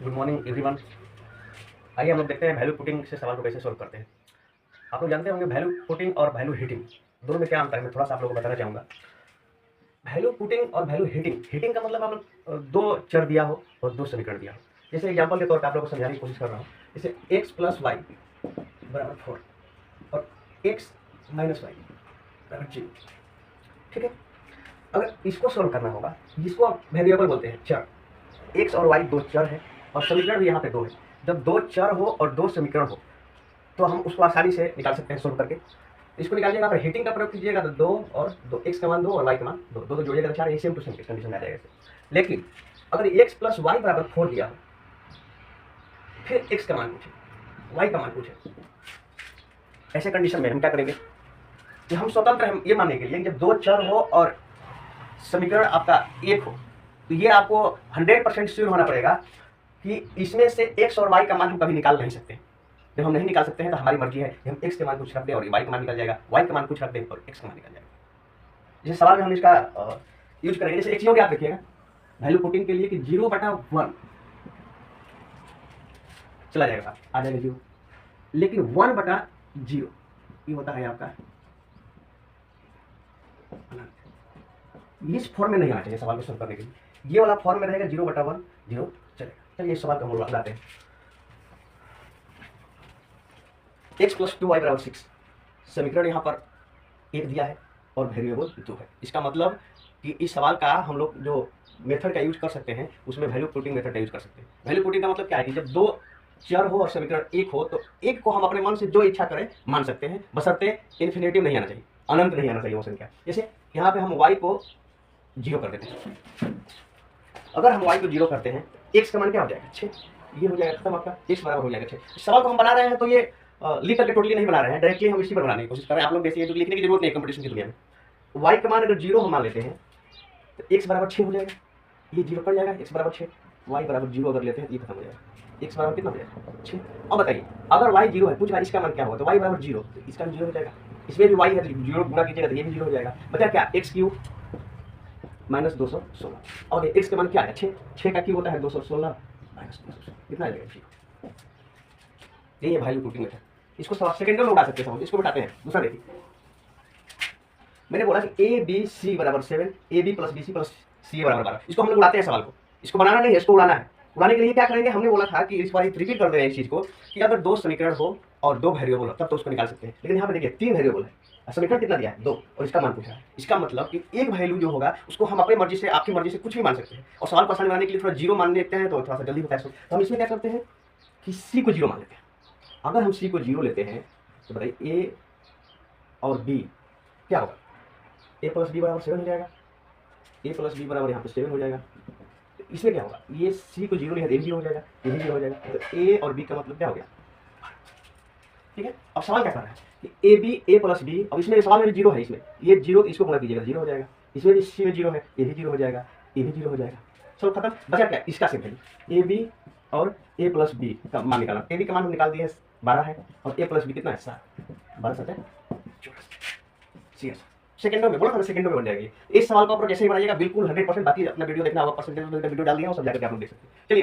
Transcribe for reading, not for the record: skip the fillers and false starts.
Good morning everyone. आइए हम लोग देखते हैं वैल्यू पुटिंग से सवाल को कैसे सोल्व करते हैं। आप लोग जानते होंगे वैल्यू पुटिंग और वैल्यू हिटिंग दोनों में क्या अंतर है, मैं थोड़ा सा आप लोगों को बताना चाहूँगा। वैल्यू पुटिंग और वैल्यू हिटिंग, हिटिंग का मतलब आप लोग दो चर दिया हो और दो समीकरण दिया हो। जैसे एग्जाम्पल के तौर पर आप लोगों को समझाने की कोशिश कर रहा हूँ। जैसे एक्स प्लस वाई बराबर 4 और एक्स माइनस वाई बराबर 0। ठीक है, अगर इसको सोल्व करना होगा, जिसको आप वेरिएबल बोलते हैं चर, एक्स और वाई दो चर है और समीकरण भी यहाँ पे दो है। जब दो चर हो और दो समीकरण हो तो हम उसको आसानी से निकाल सकते हैं सोल्व करके। इसको निकालिएगा, अगर हिटिंग का प्रयोग कीजिएगा तो दो और दो, एक्स का मान दो और वाई का मान दो, दो जोड़िएगा तो 4, ये सेम टू सेम कंडीशन में आ जाएगा। लेकिन अगर एक्स प्लस वाई बराबर 4 दिया हो, फिर एक्स का मान पूछे, वाई का मान पूछे, ऐसे कंडीशन में हम क्या करेंगे कि हम स्वतंत्र हैं ये मानने के लिए जब दो चर हो और समीकरण आपका एक हो, तो ये आपको 100% श्योर होना पड़ेगा कि इसमें से एक्स और वाई का मान हम कभी निकाल नहीं सकते। जब हम नहीं निकाल सकते हैं तो हमारी मर्जी है कि हम एक्स के मान कुछ रख दें और वाई का मान निकल जाएगा, वाई का मान कुछ रख दें और एक्स का मान निकल जाएगा। जैसे सवाल में हम इसका यूज करेंगे, जैसे एक चीज याद रखिएगा वैल्यू पुटिंग के लिए कि 0/1 चला जाएगा, आ जाएगा 0, लेकिन 1/0 ये होता है आपका इस फॉर्म में नहीं आना चाहिए सवाल को सोल्व करने के लिए। ये वाला फॉर्म में रहेगा 0/1 0 चलेगा। चलिए इस सवाल को हम लोग लाते हैं। x + 2y = 6 समीकरण यहाँ पर एक दिया है और वेरिएबल 2 है। इसका मतलब कि इस सवाल का हम लोग जो मेथड का यूज कर सकते हैं उसमें वैल्यू पुटिंग मेथड का यूज कर सकते हैं। वैल्यू पुटिंग का मतलब क्या है कि जब दो चर हो और समीकरण एक हो तो एक को हम अपने मन से जो इच्छा करें मान सकते हैं, बशर्ते इन्फिनेटिव नहीं आना चाहिए, अनंत नहीं आना चाहिए वो संख्या। जैसे यहाँ पे हम y को 0 कर देते हैं। अगर हम y को 0 करते हैं, x का मान क्या हो जाएगा 6, ये हो जाएगा खत्म, आपका x बराबर हो जाएगा 6। इस सवाल को हम बना रहे हैं तो ये लिख करके टोटली नहीं बना रहे हैं, डायरेक्टली हम इसी पर बनाने की कोशिश कर रहे हैं। आप लोग जैसे लिखने की जरूरत नहीं है कंपटीशन की दुनिया में। y का मान अगर 0 हम मान लेते हैं तो x बराबर 6 हो जाएगा, ये 0 कट जाएगा, x बराबर 6, y बराबर 0 अगर लेते हैं तो ये खत्म हो जाएगा, x बराबर कितना हो जाएगा 6। अब बताइए अगर y 0 है, पूछ रहा इसका मान क्या होगा, तो y बराबर 0 तो इसका भी 0 हो जाएगा, इसमें भी y है तो 0 गुना कीजिएगा तो ये भी 0 हो जाएगा। बचा क्या x³ - 216। और x का मान क्या है 6, 6 का क्यूब होता है 216 - 216, कितना आ जाएगा 0। यही है वैल्यू पुटिंग मेथड। इसको सेकंडों में उड़ा सकते हैं, इसको उठाते हैं। दूसरा देखिए, मैंने बोला कि ABC = 7, AB + BC + CA = 12। इसको हम लोग उड़ाते हैं सवाल को, इसको बनाना नहीं है, इसको उड़ाना है। उड़ाने के लिए क्या करेंगे, हमने बोला था कि इस बार रिपीट कर दे रहे हैं इस चीज को कि अगर दो समीकरण हो और दो वेरिएबल हो तब तो उसको निकाल सकते हैं। लेकिन यहाँ पे देखिए 3 वेरिएबल है, समीकरण कितना दिया है 2 और इसका मान पूछा है। इसका मतलब कि एक वैल्यू जो होगा उसको हम अपनी मर्जी से, आपकी मर्जी से कुछ भी मान सकते हैं। और सवाल को आसान बनाने के लिए थोड़ा 0 मान लेते हैं तो थोड़ा सा जल्दी होता है। तो हम इसमें क्या करते हैं कि C को 0 मान लेते हैं। अगर हम C को 0 लेते हैं तो बताइए A और B क्या होगा, A + B = 7 हो जाएगा, A + B = यहाँ पे 7 हो जाएगा। इसमें क्या होगा, ये C को 0 लिया तो ये 0 हो जाएगा, ये भी 0 हो जाएगा, तो A और B का मतलब क्या हो गया। ठीक है, अब सवाल क्या कर रहा है कि A + B, अब इसमें सवाल में 0 है, इसमें ये 0 तो इसको गुणा कीजिएगा 0 हो जाएगा, इसमें भी C में 0 है, ये भी 0 हो जाएगा, ये भी 0 हो जाएगा। चलो खत्म। बचा क्या, इसका सिंपल AB और A + B का मान निकालना। AB का मान हम निकाल दिए 12 है और A + B कितना है 7, 12 7 14। सेकंडों में बोला था, सेकंडों में बन जाएगी। इस सवाल को आप जैसे ही बनाइएगा बिल्कुल 100%। बाकी अपना वीडियो देखना होगा, परसेंटेज वीडियो डाल दिया वो सब जाकर आप लोग देख सकते हैं। चलिए।